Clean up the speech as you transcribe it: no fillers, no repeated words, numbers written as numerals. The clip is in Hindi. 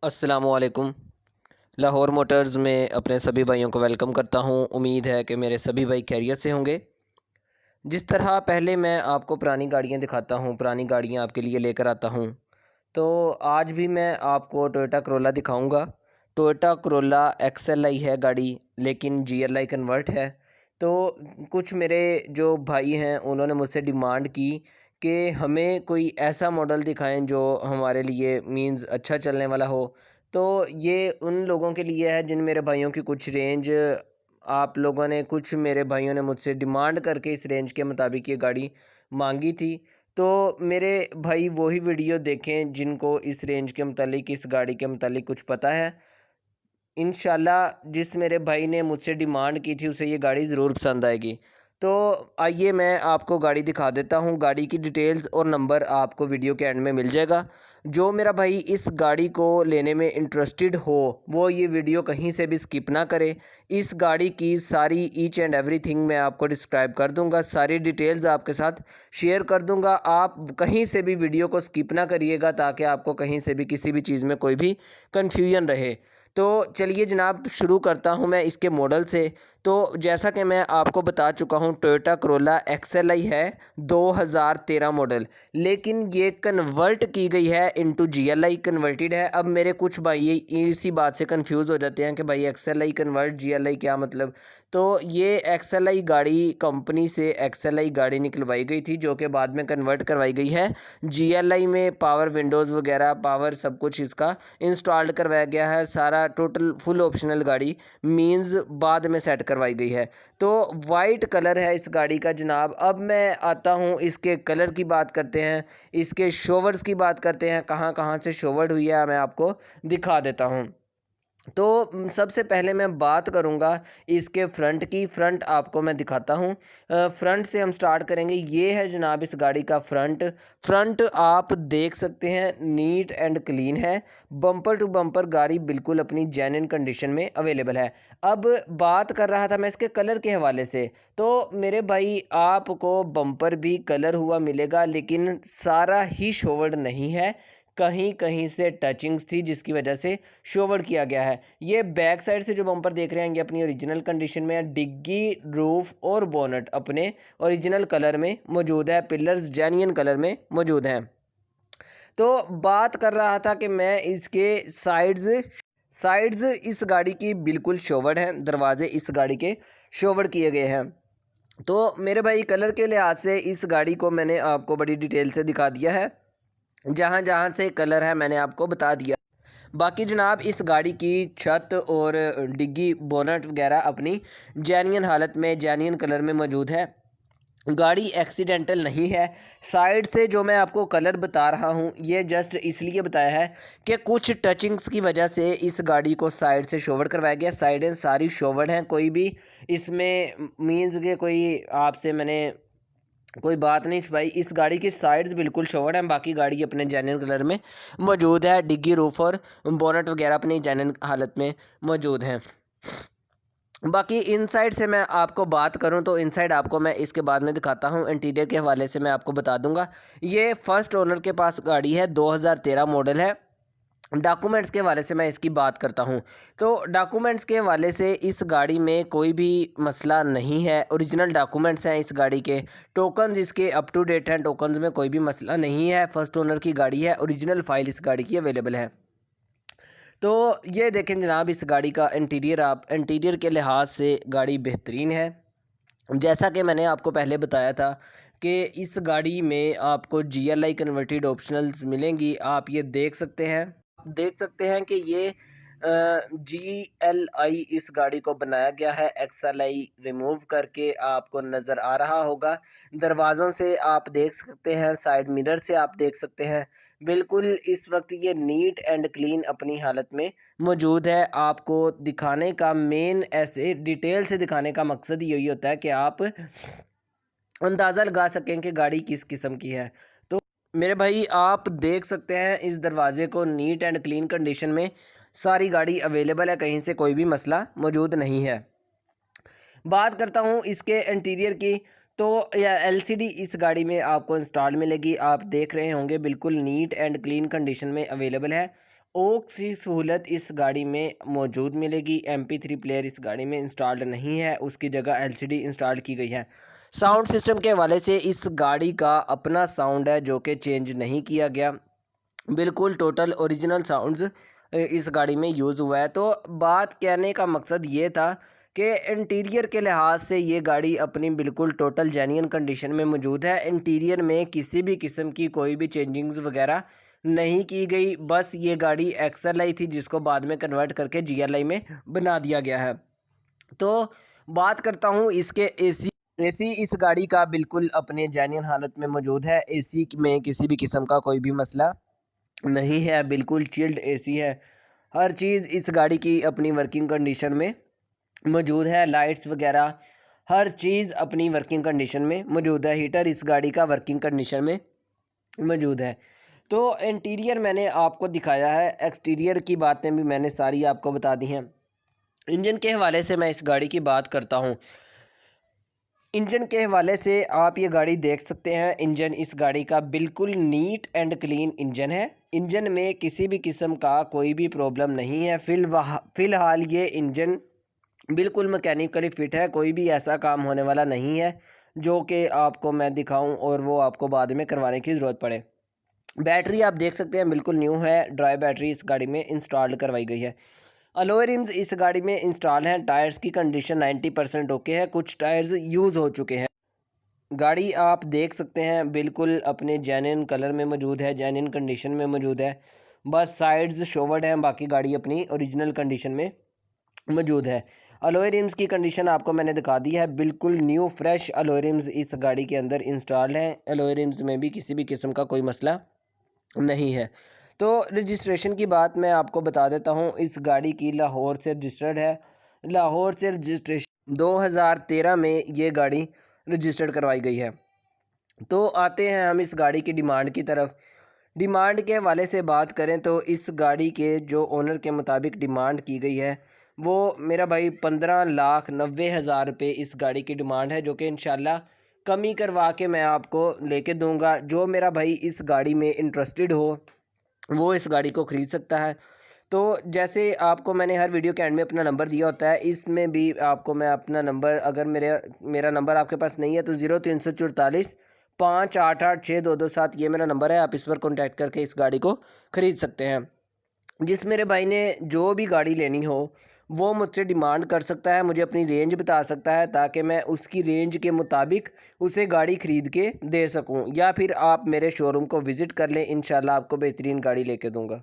अस्सलामुअलैकुम। लाहौर मोटर्स में अपने सभी भाइयों को वेलकम करता हूं। उम्मीद है कि मेरे सभी भाई खैरियत से होंगे। जिस तरह पहले मैं आपको पुरानी गाड़ियां दिखाता हूं, पुरानी गाड़ियां आपके लिए लेकर आता हूं, तो आज भी मैं आपको टोयोटा करोला दिखाऊंगा। टोयोटा करोला एक्सएलआई है गाड़ी, लेकिन जीएलआई कन्वर्ट है। तो कुछ मेरे जो भाई हैं उन्होंने मुझसे डिमांड की कि हमें कोई ऐसा मॉडल दिखाएं जो हमारे लिए मींस अच्छा चलने वाला हो। तो ये उन लोगों के लिए है जिन मेरे भाइयों की कुछ रेंज, आप लोगों ने, कुछ मेरे भाइयों ने मुझसे डिमांड करके इस रेंज के मुताबिक ये गाड़ी मांगी थी। तो मेरे भाई वही वीडियो देखें जिनको इस रेंज के मुतालिक, इस गाड़ी के मुतालिक कुछ पता है। इंशाल्लाह जिस मेरे भाई ने मुझसे डिमांड की थी उसे ये गाड़ी ज़रूर पसंद आएगी। तो आइए मैं आपको गाड़ी दिखा देता हूँ। गाड़ी की डिटेल्स और नंबर आपको वीडियो के एंड में मिल जाएगा। जो मेरा भाई इस गाड़ी को लेने में इंटरेस्टेड हो वो ये वीडियो कहीं से भी स्किप ना करे। इस गाड़ी की सारी ईच एंड एवरीथिंग मैं आपको डिस्क्राइब कर दूंगा, सारी डिटेल्स आपके साथ शेयर कर दूंगा। आप कहीं से भी वीडियो को स्किप ना करिएगा ताकि आपको कहीं से भी किसी भी चीज़ में कोई भी कन्फ्यूजन रहे। तो चलिए जनाब, शुरू करता हूं मैं इसके मॉडल से। तो जैसा कि मैं आपको बता चुका हूं, टोयोटा करोला एक्सएलआई है 2013 मॉडल, लेकिन ये कन्वर्ट की गई है इनटू जीएलआई, कन्वर्टेड है। अब मेरे कुछ भाई इसी बात से कंफ्यूज हो जाते हैं कि भाई एक्सएलआई कन्वर्ट, जीएलआई क्या मतलब। तो ये एक्सएलआई गाड़ी कंपनी से एक्सएलआई गाड़ी निकलवाई गई थी जो कि बाद में कन्वर्ट करवाई गई है जीएलआई में। पावर विंडोज़ वगैरह, पावर सब कुछ इसका इंस्टॉल्ड करवाया गया है। सारा टोटल फुल ऑप्शनल गाड़ी मींस बाद में सेट करवाई गई है। तो वाइट कलर है इस गाड़ी का जनाब। अब मैं आता हूँ इसके कलर की बात करते हैं, इसके शोवर्स की बात करते हैं, कहाँ कहाँ से शोवर्ड हुई है मैं आपको दिखा देता हूँ। तो सबसे पहले मैं बात करूंगा इसके फ्रंट की। फ्रंट आपको मैं दिखाता हूं। फ्रंट से हम स्टार्ट करेंगे। ये है जनाब इस गाड़ी का फ्रंट। फ्रंट आप देख सकते हैं नीट एंड क्लीन है। बम्पर टू बम्पर गाड़ी बिल्कुल अपनी जेन्युइन कंडीशन में अवेलेबल है। अब बात कर रहा था मैं इसके कलर के हवाले से। तो मेरे भाई आपको बम्पर भी कलर हुआ मिलेगा, लेकिन सारा ही शोवर्ड नहीं है, कहीं कहीं से टचिंग्स थी जिसकी वजह से शोवर्ड किया गया है। ये बैक साइड से जो बम्पर देख रहे हैं ये अपनी ओरिजिनल कंडीशन में है। डिग्गी, रूफ और बोनट अपने ओरिजिनल कलर में मौजूद है। पिलर्स जेन्युइन कलर में मौजूद हैं। तो बात कर रहा था कि मैं इसके साइड्स साइड्स इस गाड़ी की बिल्कुल शोवर्ड हैं। दरवाजे इस गाड़ी के शोवर्ड किए गए हैं। तो मेरे भाई कलर के लिहाज से इस गाड़ी को मैंने आपको बड़ी डिटेल से दिखा दिया है। जहाँ जहाँ से कलर है मैंने आपको बता दिया। बाकी जनाब इस गाड़ी की छत और डिग्गी, बोनट वगैरह अपनी जेन्युइन हालत में, जेन्युइन कलर में मौजूद है। गाड़ी एक्सीडेंटल नहीं है। साइड से जो मैं आपको कलर बता रहा हूँ ये जस्ट इसलिए बताया है कि कुछ टचिंग्स की वजह से इस गाड़ी को साइड से शोवर्ड करवाया गया। साइडें सारी शोवर्ड हैं, कोई भी इसमें मींस के कोई आपसे मैंने कोई बात नहीं छुपाई। इस गाड़ी की साइड्स बिल्कुल शोवर्ड हैं, बाकी गाड़ी अपने जेन्युइन कलर में मौजूद है। डिग्गी, रूफ और बोनट वगैरह अपनी जेन्युइन हालत में मौजूद हैं। बाकी इनसाइड से मैं आपको बात करूं तो इनसाइड आपको मैं इसके बाद में दिखाता हूं। इंटीरियर के हवाले से मैं आपको बता दूंगा। ये फर्स्ट ओनर के पास गाड़ी है, 2013 मॉडल है। डॉक्यूमेंट्स के हवाले से मैं इसकी बात करता हूं। तो डॉक्यूमेंट्स के हवाले से इस गाड़ी में कोई भी मसला नहीं है। ओरिजिनल डॉक्यूमेंट्स हैं इस गाड़ी के। टोकन्स इसके अप टू डेट हैं, टोकन्स में कोई भी मसला नहीं है। फर्स्ट ओनर की गाड़ी है, ओरिजिनल फाइल इस गाड़ी की अवेलेबल है। तो ये देखें जनाब इस गाड़ी का इंटीरियर। आप इंटीरियर के लिहाज से गाड़ी बेहतरीन है। जैसा कि मैंने आपको पहले बताया था कि इस गाड़ी में आपको जीएलआई कन्वर्टेड ऑप्शनल्स मिलेंगी। आप ये देख सकते हैं, देख सकते हैं कि ये जीएलआई इस गाड़ी को बनाया गया है, एक्सएलआई रिमूव करके आपको नज़र आ रहा होगा। दरवाज़ों से आप देख सकते हैं, साइड मिरर से आप देख सकते हैं। बिल्कुल इस वक्त ये नीट एंड क्लीन अपनी हालत में मौजूद है। आपको दिखाने का मेन, ऐसे डिटेल से दिखाने का मकसद यही होता है कि आप अंदाज़ा लगा सकें कि गाड़ी किस किस्म की है। तो मेरे भाई आप देख सकते हैं इस दरवाज़े को, नीट एंड क्लीन कंडीशन में सारी गाड़ी अवेलेबल है, कहीं से कोई भी मसला मौजूद नहीं है। बात करता हूँ इसके इंटीरियर की। तो या एलसीडी इस गाड़ी में आपको इंस्टॉल मिलेगी। आप देख रहे होंगे बिल्कुल नीट एंड क्लीन कंडीशन में अवेलेबल है। ओक की सहूलत इस गाड़ी में मौजूद मिलेगी। MP3 प्लेयर इस गाड़ी में इंस्टॉल्ड नहीं है, उसकी जगह LCD इंस्टॉल की गई है। साउंड सिस्टम के हवाले से इस गाड़ी का अपना साउंड है जो कि चेंज नहीं किया गया, बिल्कुल टोटल ओरिजिनल साउंड्स इस गाड़ी में यूज़ हुआ है। तो बात कहने का मकसद ये था कि इंटीरियर के लिहाज से ये गाड़ी अपनी बिल्कुल टोटल जेन्युइन कंडीशन में मौजूद है। इंटीरियर में किसी भी किस्म की कोई भी चेंजिंग्स वगैरह नहीं की गई, बस ये गाड़ी XLI थी जिसको बाद में कन्वर्ट करके GLI में बना दिया गया है। तो बात करता हूँ इसके एसी इस गाड़ी का बिल्कुल अपने जेन्युइन हालत में मौजूद है। एसी में किसी भी किस्म का कोई भी मसला नहीं है, बिल्कुल चिल्ड एसी है। हर चीज़ इस गाड़ी की अपनी वर्किंग कंडीशन में मौजूद है। लाइट्स वगैरह हर चीज़ अपनी वर्किंग कंडीशन में मौजूद है। हीटर इस गाड़ी का वर्किंग कंडीशन में मौजूद है। तो इंटीरियर मैंने आपको दिखाया है, एक्सटीरियर की बातें भी मैंने सारी आपको बता दी हैं। इंजन के हवाले से मैं इस गाड़ी की बात करता हूँ। इंजन के हवाले से आप ये गाड़ी देख सकते हैं। इंजन इस गाड़ी का बिल्कुल नीट एंड क्लीन इंजन है। इंजन में किसी भी किस्म का कोई भी प्रॉब्लम नहीं है। फ़िलहाल ये इंजन बिल्कुल मैकेनिकली फ़िट है, कोई भी ऐसा काम होने वाला नहीं है जो कि आपको मैं दिखाऊं और वो आपको बाद में करवाने की ज़रूरत पड़े। बैटरी आप देख सकते हैं बिल्कुल न्यू है, ड्राई बैटरी इस गाड़ी में इंस्टॉल करवाई गई है। अलॉय रिम्स इस गाड़ी में इंस्टॉल हैं। टायर्स की कंडीशन 90% ओके है, कुछ टायर्स यूज़ हो चुके हैं। गाड़ी आप देख सकते हैं बिल्कुल अपने जेन्युइन कलर में मौजूद है, जेन्युइन कंडीशन में मौजूद है। बस साइड्स शोवर्ड हैं, बाकी गाड़ी अपनी ओरिजिनल कंडीशन में मौजूद है। अलॉय रिम्स की कंडीशन आपको मैंने दिखा दी है, बिल्कुल न्यू फ्रेश अलॉय रिम्स इस गाड़ी के अंदर इंस्टॉल हैं। अलॉय रिम्स में भी किसी भी किस्म का कोई मसला नहीं है। तो रजिस्ट्रेशन की बात मैं आपको बता देता हूँ। इस गाड़ी की लाहौर से रजिस्टर्ड है। लाहौर से रजिस्ट्रेशन 2013 में ये गाड़ी रजिस्टर्ड करवाई गई है। तो आते हैं हम इस गाड़ी की डिमांड की तरफ। डिमांड के हवाले से बात करें तो इस गाड़ी के जो ओनर के मुताबिक डिमांड की गई है वो मेरा भाई 15,90,000 रुपये इस गाड़ी की डिमांड है, जो कि इंशाल्लाह कमी करवा के मैं आपको लेके दूंगा। जो मेरा भाई इस गाड़ी में इंटरेस्टेड हो वो इस गाड़ी को ख़रीद सकता है। तो जैसे आपको मैंने हर वीडियो के एंड में अपना नंबर दिया होता है, इसमें भी आपको मैं अपना नंबर, अगर मेरा नंबर आपके पास नहीं है तो 0344 588 6227 ये मेरा नंबर है। आप इस पर कॉन्टैक्ट करके इस गाड़ी को ख़रीद सकते हैं। जिस मेरे भाई ने जो भी गाड़ी लेनी हो वो मुझसे डिमांड कर सकता है, मुझे अपनी रेंज बता सकता है ताकि मैं उसकी रेंज के मुताबिक उसे गाड़ी ख़रीद के दे सकूं, या फिर आप मेरे शोरूम को विज़िट कर लें, इंशाल्लाह आपको बेहतरीन गाड़ी लेके दूंगा।